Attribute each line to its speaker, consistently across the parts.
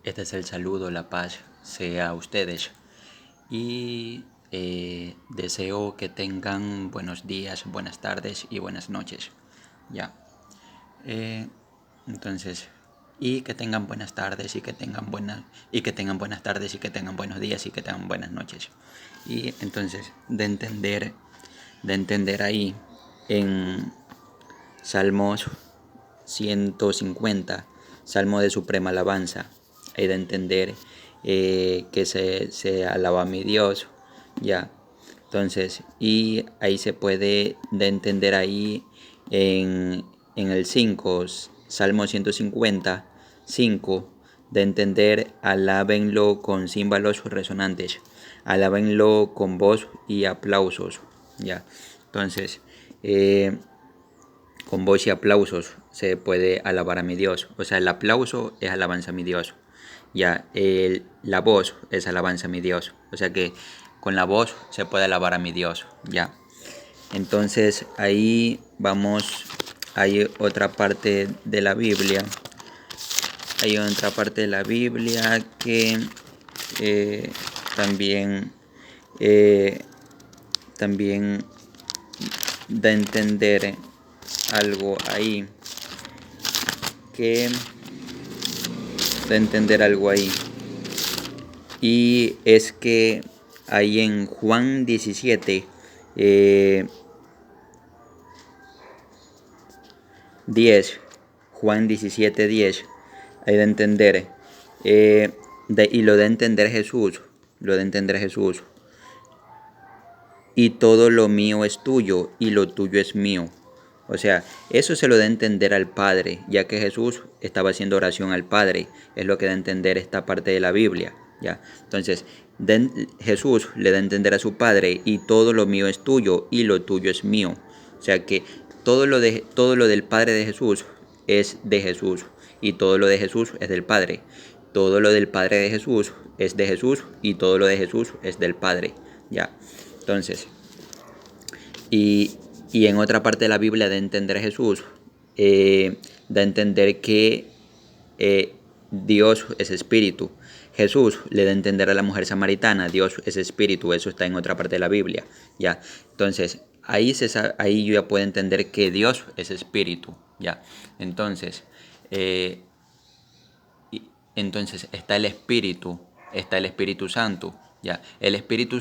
Speaker 1: Este es el saludo, la paz sea a ustedes. Y deseo que tengan buenos días, buenas tardes y buenas noches. Ya. Eh, entonces, y que tengan buenas tardes y que tengan buenas tardes y que tengan buenos días y que tengan buenas noches. Y entonces, de entender ahí en Salmos 150, Salmo de Suprema Alabanza. Hay de entender que se alaba a mi Dios, ya. Entonces, y ahí se puede de entender ahí en el 5, Salmo 150, 5, de entender, alábenlo con címbalos resonantes, alábenlo con voz y aplausos, ya. Entonces, con voz y aplausos se puede alabar a mi Dios. O sea, el aplauso es alabanza a mi Dios. Ya, la voz es alabanza a mi Dios. O sea que con la voz se puede alabar a mi Dios. Ya. Entonces ahí vamos. Hay otra parte de la Biblia. Hay otra parte de la Biblia que también, eh, también da a entender algo ahí. Que de entender algo ahí. Y es que ahí en Juan 17, 10, Juan 17, 10, hay de entender, y lo de entender Jesús, lo de entender Jesús, y todo lo mío es tuyo y lo tuyo es mío. O sea, eso se lo da a entender al Padre, ya que Jesús estaba haciendo oración al Padre. Es lo que da a entender esta parte de la Biblia. ¿Ya? Entonces, Jesús le da a entender a su Padre, y todo lo mío es tuyo y lo tuyo es mío. O sea que todo lo del Padre de Jesús es de Jesús, y todo lo de Jesús es del Padre. Todo lo del Padre de Jesús es de Jesús, y todo lo de Jesús es del Padre. ¿Ya? Entonces, y, y en otra parte de la Biblia de entender Jesús, da a entender que Dios es espíritu. Jesús le da a entender a la mujer samaritana, Dios es espíritu. Eso está en otra parte de la Biblia. ¿Ya? Entonces, ahí yo ya puedo entender que Dios es espíritu. ¿Ya? Entonces, eh, entonces está el Espíritu Santo. ¿Ya? El Espíritu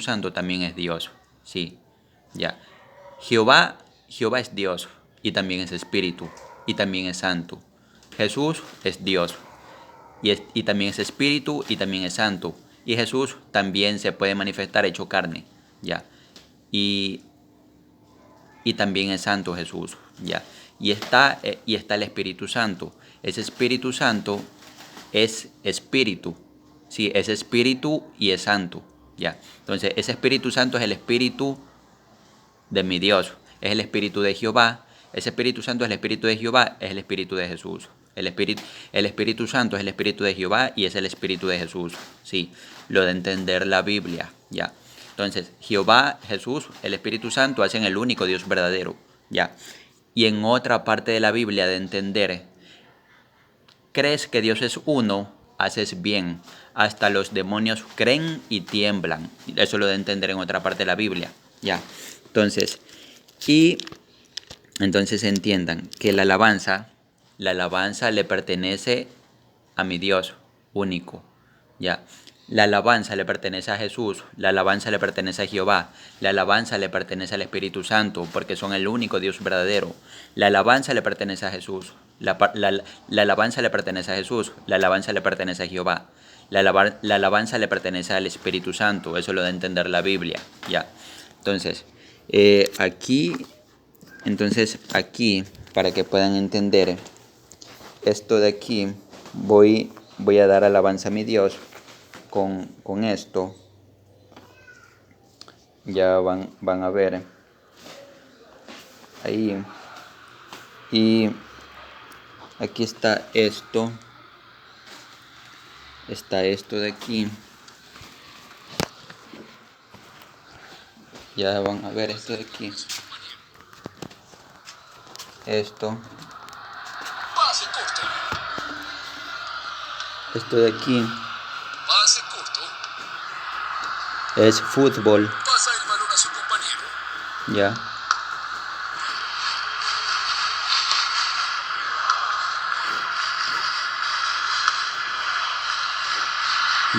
Speaker 1: Santo también es Dios. Sí. ¿Ya? Jehová es Dios, y también es espíritu, y también es santo. Jesús es Dios, y también es espíritu, y también es santo. Y Jesús también se puede manifestar hecho carne, ya. Y, y también es santo Jesús, ya. Y está el Espíritu Santo. Ese Espíritu Santo es espíritu, sí, es espíritu y es santo, ya. Entonces, ese Espíritu Santo es el espíritu de mi Dios, es el Espíritu de Jehová. Ese Espíritu Santo es el Espíritu de Jehová, es el Espíritu de Jesús. El Espíritu Santo es el Espíritu de Jehová y es el Espíritu de Jesús. Sí, lo de entender la Biblia, ya. Entonces, Jehová, Jesús, el Espíritu Santo hacen el único Dios verdadero, ya. Y en otra parte de la Biblia de entender, crees que Dios es uno, haces bien. Hasta los demonios creen y tiemblan. Eso lo de entender en otra parte de la Biblia, ya. Entonces, y entonces entiendan que la alabanza le pertenece a mi Dios único, ¿ya? La alabanza le pertenece a Jesús, la alabanza le pertenece a Jehová, la alabanza le pertenece al Espíritu Santo, porque son el único Dios verdadero. La alabanza le pertenece a Jesús, la alabanza le pertenece a Jesús, la alabanza le pertenece a Jehová, la alabanza le pertenece al Espíritu Santo. Eso lo da a entender la Biblia, ¿ya? Entonces, aquí aquí, para que puedan entender esto de aquí, voy a dar alabanza a mi Dios con esto. Ya van a ver ahí. Y aquí está esto. Está esto de aquí. Ya van a ver esto de aquí. Esto. Esto de aquí
Speaker 2: Pase corto.
Speaker 1: es fútbol,
Speaker 2: Pasa el balón a su compañero.
Speaker 1: ya.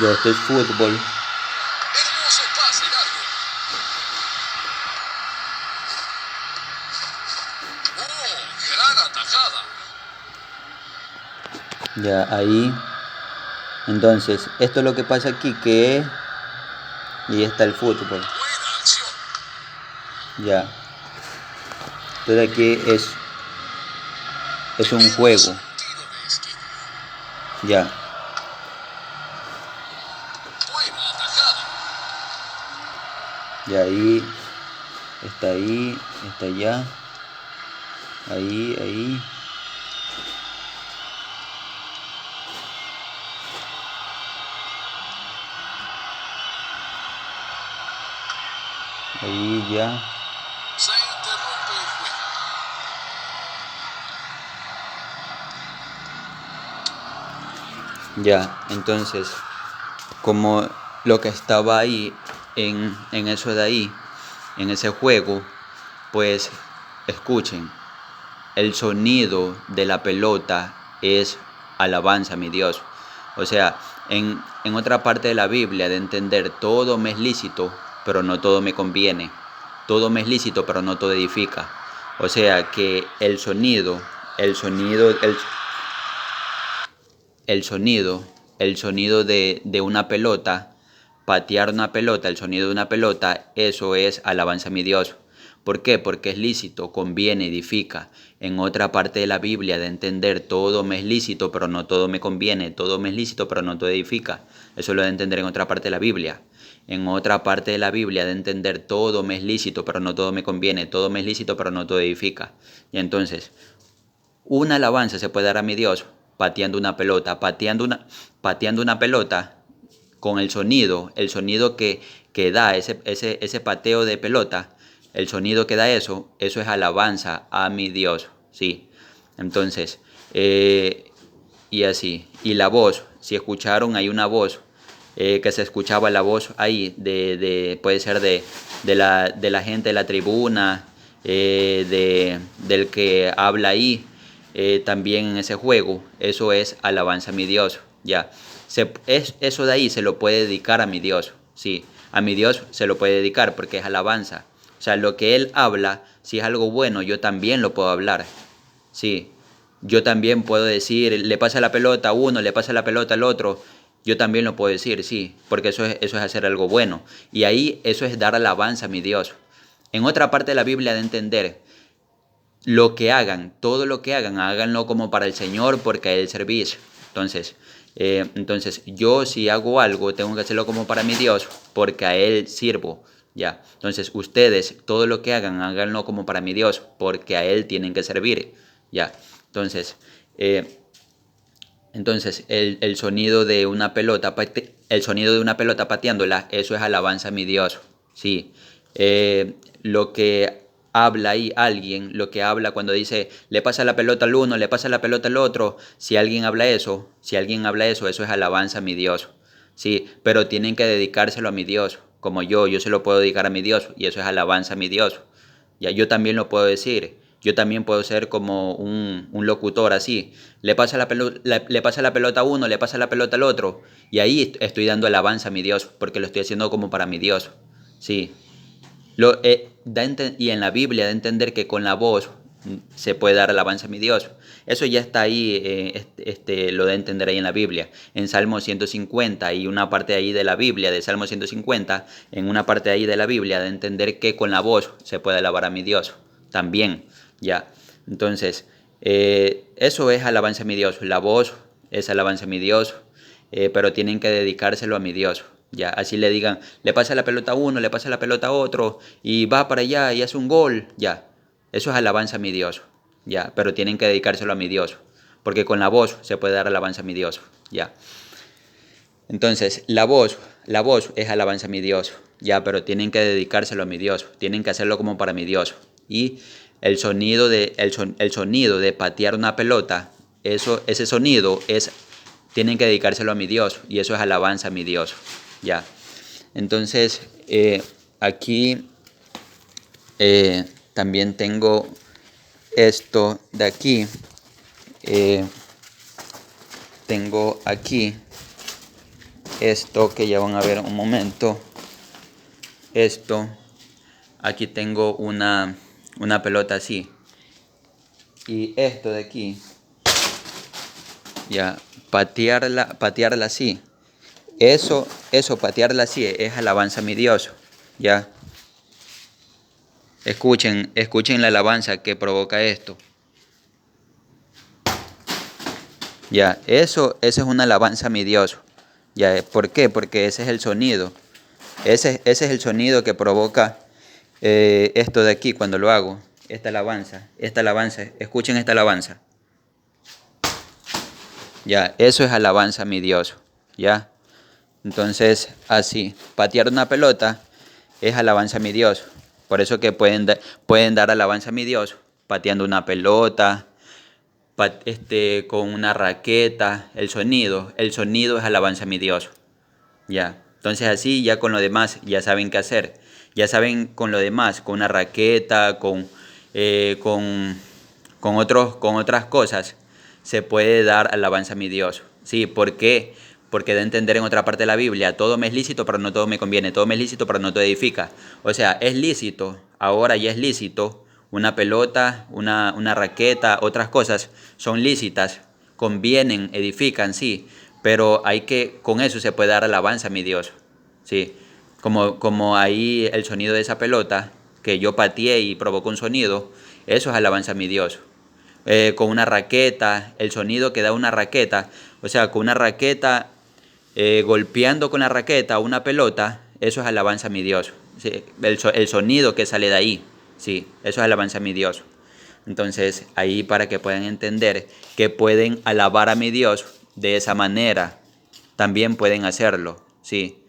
Speaker 1: Ya, esto es fútbol.
Speaker 2: Hermoso pase largo. Oh, gran atajada.
Speaker 1: Ya, ahí. Entonces, esto es lo que pasa aquí, que y está el fútbol.
Speaker 2: Buena acción.
Speaker 1: Ya. Esto de aquí es un juego.
Speaker 2: Tenemos un tiro de esquina.
Speaker 1: Ya.
Speaker 2: Buena atajada.
Speaker 1: Y ahí, está allá. Ahí, ahí. Ahí ya.
Speaker 2: Se interrumpe el juego.
Speaker 1: Ya, entonces, como lo que estaba ahí, en eso de ahí, en ese juego, pues escuchen, el sonido de la pelota es alabanza a mi Dios. O sea, en otra parte de la Biblia de entender, todo me es lícito, pero no todo me conviene. Todo me es lícito, pero no todo edifica. O sea que el sonido de una pelota, patear una pelota, el sonido de una pelota, eso es alabanza a mi Dios. ¿Por qué? Porque es lícito, conviene, edifica. En otra parte de la Biblia de entender, todo me es lícito, pero no todo me conviene, todo me es lícito, pero no todo edifica. Eso lo de entender en otra parte de la Biblia. En otra parte de la Biblia de entender, todo me es lícito, pero no todo me conviene, todo me es lícito, pero no todo edifica. Y entonces, una alabanza se puede dar a mi Dios pateando una pelota, pateando una pelota con el sonido que da ese pateo de pelota, el sonido que da eso es alabanza a mi Dios, sí. Entonces, y así. Y la voz, si escucharon, hay una voz, que se escuchaba la voz ahí, puede ser de la gente de la tribuna, del que habla ahí, también en ese juego, eso es alabanza a mi Dios, ya. Eso de ahí se lo puede dedicar a mi Dios, sí. A mi Dios se lo puede dedicar porque es alabanza. O sea, lo que Él habla, si es algo bueno, yo también lo puedo hablar, sí. Yo también puedo decir, le pasa la pelota a uno, le pasa la pelota al otro. Yo también lo puedo decir, sí, porque eso es hacer algo bueno. Y ahí eso es dar alabanza a mi Dios. En otra parte de la Biblia de entender, lo que hagan, todo lo que hagan, háganlo como para el Señor, porque a Él servís. Entonces, yo si hago algo, tengo que hacerlo como para mi Dios, porque a Él sirvo. Ya. Entonces, ustedes, todo lo que hagan, háganlo como para mi Dios, porque a Él tienen que servir. Ya. Entonces, eh, el sonido de una pelota, el sonido de una pelota pateándola, eso es alabanza a mi Dios. Sí. Lo que habla ahí alguien, lo que habla cuando dice, le pasa la pelota al uno, le pasa la pelota al otro, si alguien habla eso, eso es alabanza a mi Dios. Sí, pero tienen que dedicárselo a mi Dios, como yo se lo puedo dedicar a mi Dios, y eso es alabanza a mi Dios. Ya, yo también lo puedo decir. Yo también puedo ser como un locutor así. Le pasa la pelota a uno, le pasa la pelota al otro. Y ahí estoy dando alabanza a mi Dios, porque lo estoy haciendo como para mi Dios. Sí. Y en la Biblia de entender que con la voz se puede dar alabanza a mi Dios. Eso ya está ahí, lo de entender ahí en la Biblia. En Salmo 150 y una parte ahí de la Biblia, de Salmo 150, en una parte ahí de la Biblia de entender que con la voz se puede alabar a mi Dios. También, ya. Entonces, eso es alabanza a mi Dios. La voz es alabanza a mi Dios, pero tienen que dedicárselo a mi Dios. Ya, así le digan, le pasa la pelota a uno, le pasa la pelota a otro, y va para allá y hace un gol, ya. Eso es alabanza a mi Dios, ya, pero tienen que dedicárselo a mi Dios, porque con la voz se puede dar alabanza a mi Dios, ya. Entonces, la voz es alabanza a mi Dios, ya, pero tienen que dedicárselo a mi Dios, tienen que hacerlo como para mi Dios. Y el sonido de patear una pelota, ese sonido es tienen que dedicárselo a mi Dios, y eso es alabanza a mi Dios. Ya. Entonces, aquí también tengo esto de aquí. Tengo aquí esto que ya van a ver un momento. Esto. Aquí tengo una pelota así. Y esto de aquí. Ya. Patearla así. Eso, patearla así es alabanza a mi Dios. Ya. Escuchen la alabanza que provoca esto. Ya, eso es una alabanza a mi Dios. Ya, ¿por qué? Porque ese es el sonido. Ese es el sonido que provoca esto de aquí cuando lo hago. Esta alabanza. Escuchen esta alabanza. Ya, eso es alabanza a mi Dios. Ya. Entonces, así, patear una pelota es alabanza a mi Dios. Por eso que pueden dar alabanza a mi Dios pateando una pelota, con una raqueta, el sonido es alabanza a mi Dios. Ya. Entonces así ya con lo demás ya saben qué hacer. Ya saben con lo demás, con una raqueta, con otras cosas, se puede dar alabanza a mi Dios. Sí, ¿por qué? Porque da a entender en otra parte de la Biblia, todo me es lícito, pero no todo me conviene, todo me es lícito, pero no todo edifica. O sea, es lícito, ahora ya es lícito, una pelota, una raqueta, otras cosas son lícitas, convienen, edifican, sí, pero con eso se puede dar alabanza a mi Dios. Sí, como ahí el sonido de esa pelota, que yo pateé y provocó un sonido, eso es alabanza a mi Dios. Con una raqueta, el sonido que da una raqueta, o sea, con una raqueta, golpeando con la raqueta una pelota, eso es alabanza a mi Dios. Sí, el sonido que sale de ahí, sí, eso es alabanza a mi Dios. Entonces, ahí para que puedan entender que pueden alabar a mi Dios de esa manera, también pueden hacerlo, sí.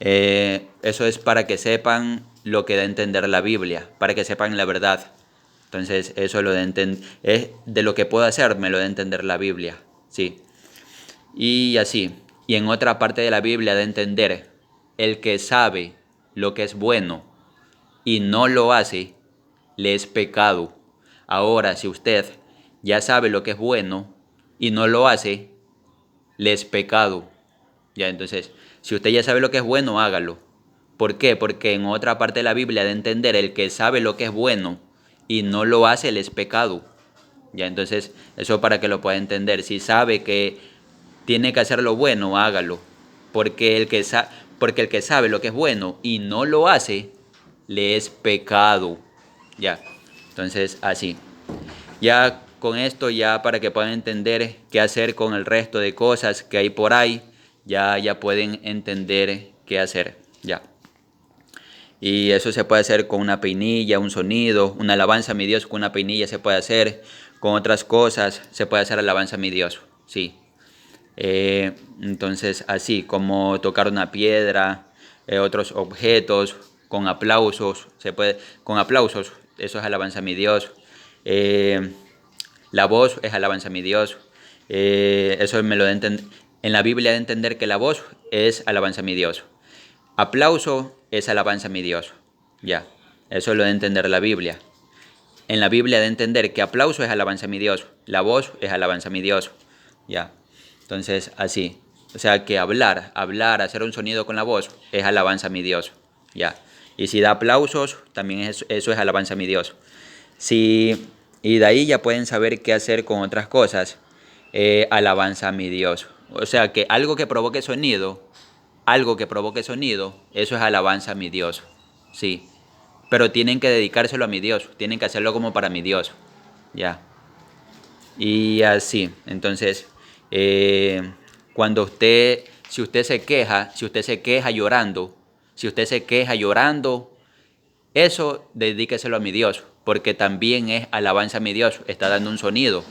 Speaker 1: Eso es para que sepan lo que da a entender la Biblia, para que sepan la verdad. Entonces, eso es de lo que puedo hacer, me lo da a entender la Biblia, sí. Y así, y en otra parte de la Biblia da a entender, el que sabe lo que es bueno y no lo hace, le es pecado. Ahora, si usted ya sabe lo que es bueno y no lo hace, le es pecado. Ya, entonces, si usted ya sabe lo que es bueno, hágalo. ¿Por qué? Porque en otra parte de la Biblia da a entender, el que sabe lo que es bueno y no lo hace, le es pecado. Ya, entonces, eso para que lo pueda entender. Si sabe que tiene que hacer lo bueno, hágalo. Porque porque el que sabe lo que es bueno y no lo hace, le es pecado. Ya, entonces así. Ya con esto, ya para que puedan entender qué hacer con el resto de cosas que hay por ahí, ya pueden entender qué hacer. Ya. Y eso se puede hacer con una peinilla, un sonido, una alabanza a mi Dios con una peinilla se puede hacer, con otras cosas se puede hacer alabanza a mi Dios, sí. Entonces así, como tocar una piedra, otros objetos, con aplausos, eso es alabanza a mi Dios. La voz es alabanza a mi Dios. Eso me lo en la Biblia de entender que la voz es alabanza a mi Dios. Aplauso es alabanza a mi Dios. Ya, eso lo de entender la Biblia. En la Biblia de entender que aplauso es alabanza a mi Dios. La voz es alabanza a mi Dios. Ya, entonces así. O sea que hablar, hacer un sonido con la voz es alabanza a mi Dios. Ya. Y si da aplausos, también eso es alabanza a mi Dios. Si, y de ahí ya pueden saber qué hacer con otras cosas. Alabanza a mi Dios. O sea que algo que provoque sonido, eso es alabanza a mi Dios. Sí. Pero tienen que dedicárselo a mi Dios. Tienen que hacerlo como para mi Dios. Ya. Y así. Entonces, si usted se queja, si usted se queja llorando, eso dedíqueselo a mi Dios, porque también es alabanza a mi Dios, está dando un sonido.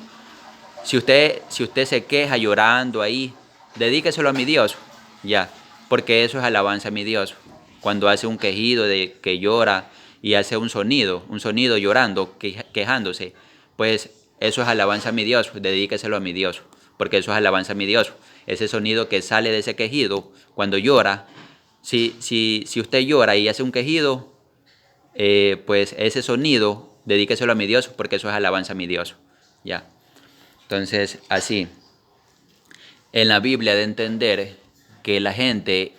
Speaker 1: Si usted se queja llorando ahí, dedíqueselo a mi Dios, ya, porque eso es alabanza a mi Dios. Cuando hace un quejido de que llora y hace un sonido llorando, quejándose, pues eso es alabanza a mi Dios, dedíqueselo a mi Dios. porque eso es alabanza a mi Dios. Ese sonido que sale de ese quejido cuando llora, si usted llora y hace un quejido, pues ese sonido, dedíqueselo a mi Dios, porque eso es alabanza a mi Dios. Ya. Entonces, así, en la Biblia de entender que la gente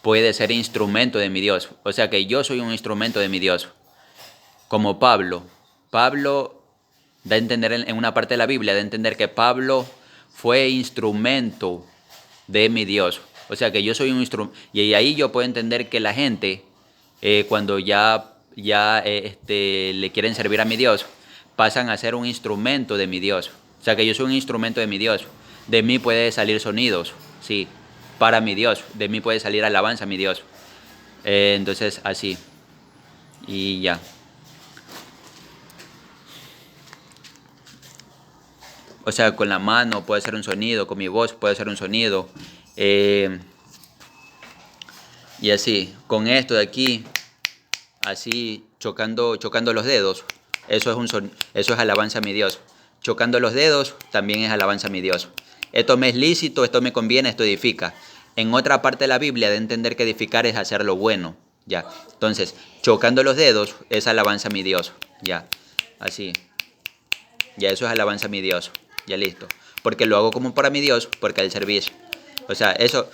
Speaker 1: puede ser instrumento de mi Dios. O sea que yo soy un instrumento de mi Dios. Como Pablo. Pablo da a entender en una parte de la Biblia, da a entender que Pablo fue instrumento de mi Dios. O sea que yo soy un instrumento. Y ahí yo puedo entender que la gente, cuando le quieren servir a mi Dios, pasan a ser un instrumento de mi Dios. O sea que yo soy un instrumento de mi Dios. De mí puede salir sonidos, sí, para mi Dios. De mí puede salir alabanza a mi Dios. Entonces así. Y ya. O sea, con la mano puede ser un sonido, con mi voz puede ser un sonido. Y así, con esto de aquí, así chocando los dedos, eso es alabanza a mi Dios. Chocando los dedos también es alabanza a mi Dios. Esto me es lícito, esto me conviene, esto edifica. En otra parte de la Biblia de entender que edificar es hacer lo bueno, ya. Entonces, chocando los dedos es alabanza a mi Dios, ya. Así, ya eso es alabanza a mi Dios, ya listo. Porque lo hago como para mi Dios, porque al servicio. O sea, eso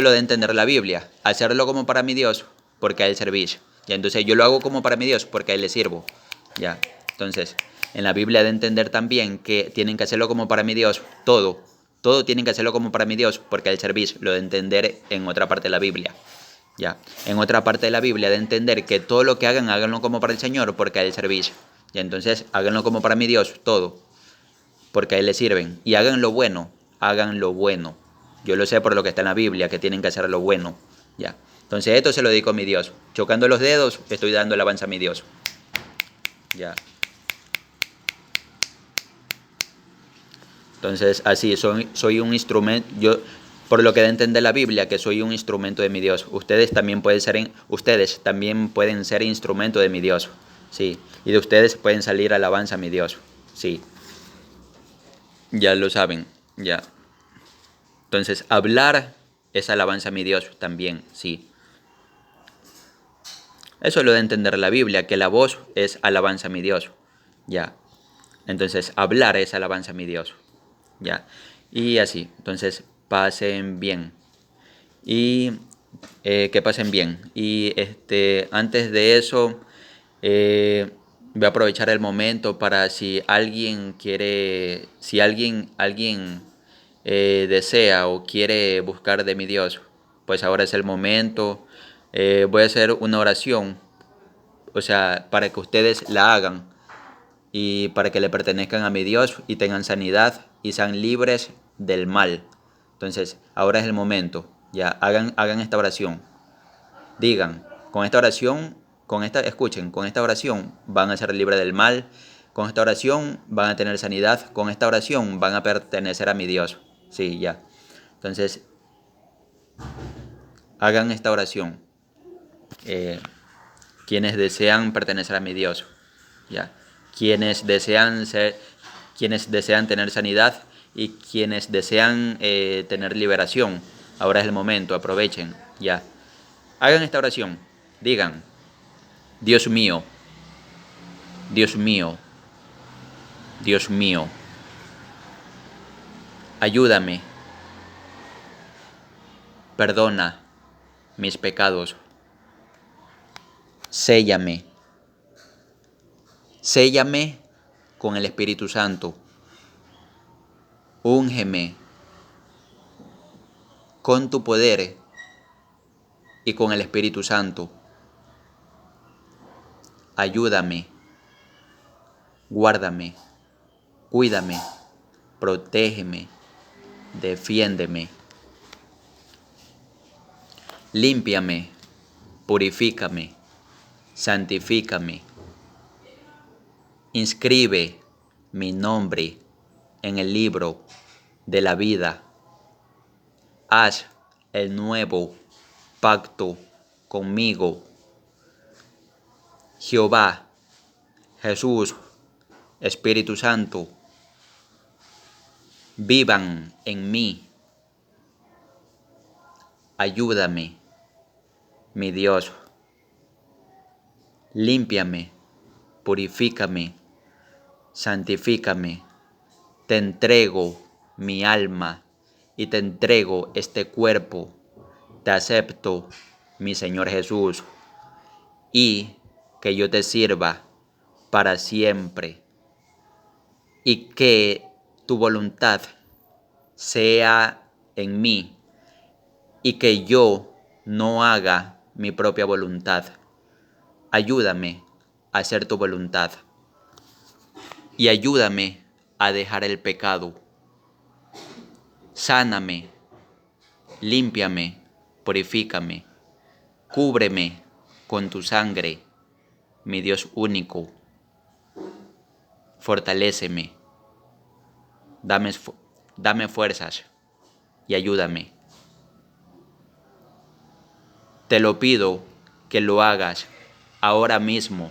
Speaker 1: lo de entender la Biblia. Hacerlo como para mi Dios, porque a Él servís. Ya, entonces yo lo hago como para mi Dios, porque a Él le sirvo. Ya, entonces, en la Biblia de entender también que tienen que hacerlo como para mi Dios, todo tienen que hacerlo como para mi Dios, porque a Él servís. Lo de entender en otra parte de la Biblia. Ya, en otra parte de la Biblia de entender que todo lo que hagan, háganlo como para el Señor, porque a Él servís. Ya, entonces, háganlo como para mi Dios, todo, porque a Él le sirven. Y hagan lo bueno, hagan lo bueno. Yo lo sé por lo que está en la Biblia, que tienen que hacer lo bueno. Ya. Entonces esto se lo dedico a mi Dios. Chocando los dedos, estoy dando alabanza a mi Dios. Ya. Entonces así, soy un instrumento. Yo, por lo que da a entender la Biblia, que soy un instrumento de mi Dios. Ustedes también pueden ser instrumento de mi Dios. Sí. Y de ustedes pueden salir alabanza a mi Dios. Sí. Ya lo saben. Ya. Entonces, hablar es alabanza a mi Dios también, sí. Eso lo de entender la Biblia, que la voz es alabanza a mi Dios, ya. Entonces, hablar es alabanza a mi Dios, ya. Y así, entonces, pasen bien. Y que pasen bien. Y antes de eso, voy a aprovechar el momento para si alguien quiere, si alguien desea o quiere buscar de mi Dios, pues ahora es el momento. Voy a hacer una oración, o sea, para que ustedes la hagan y para que le pertenezcan a mi Dios y tengan sanidad y sean libres del mal. Entonces, ahora es el momento. Ya, hagan esta oración. Digan, escuchen, con esta oración van a ser libres del mal. Con esta oración van a tener sanidad. Con esta oración van a pertenecer a mi Dios. Sí, ya. Entonces, hagan esta oración. Quienes desean pertenecer a mi Dios. Ya. Quienes desean tener sanidad y quienes desean tener liberación. Ahora es el momento, aprovechen. Ya. Hagan esta oración. Digan, Dios mío, Dios mío, Dios mío, ayúdame, perdona mis pecados, séllame, séllame con el Espíritu Santo, úngeme con tu poder y con el Espíritu Santo, ayúdame, guárdame, cuídame, protégeme, defiéndeme, límpiame, purifícame, santifícame, inscribe mi nombre en el libro de la vida, haz el nuevo pacto conmigo, Jehová, Jesús, Espíritu Santo, vivan en mí. Ayúdame, mi Dios. Límpiame, purifícame, santifícame. Te entrego mi alma y te entrego este cuerpo. Te acepto, mi Señor Jesús, y que yo te sirva para siempre, y que tu voluntad sea en mí, y que yo no haga mi propia voluntad. Ayúdame a hacer tu voluntad y ayúdame a dejar el pecado. Sáname, límpiame, purifícame, cúbreme con tu sangre, mi Dios único. Fortaléceme, dame fuerzas y ayúdame. Te lo pido que lo hagas ahora mismo.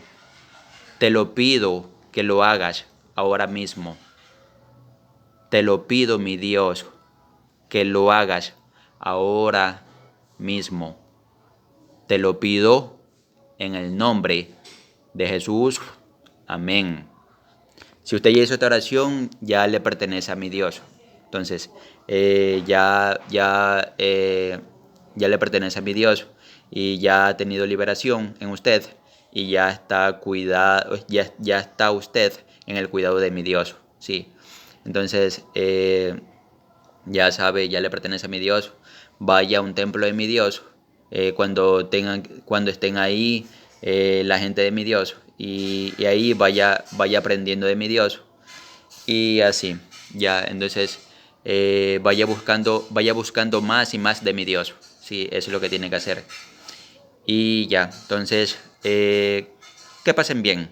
Speaker 1: Te lo pido que lo hagas ahora mismo. Te lo pido, mi Dios, que lo hagas ahora mismo. Te lo pido en el nombre de Jesús. Amén. Si usted ya hizo esta oración, ya le pertenece a mi Dios. Entonces, ya le pertenece a mi Dios y ya ha tenido liberación en usted y ya está ya está usted en el cuidado de mi Dios. Sí. Entonces, ya sabe, ya le pertenece a mi Dios. Vaya a un templo de mi Dios cuando estén ahí la gente de mi Dios y ahí vaya aprendiendo de mi Dios y así, ya, entonces vaya buscando más y más de mi Dios. Sí, eso es lo que tiene que hacer. Y ya, entonces, que pasen bien.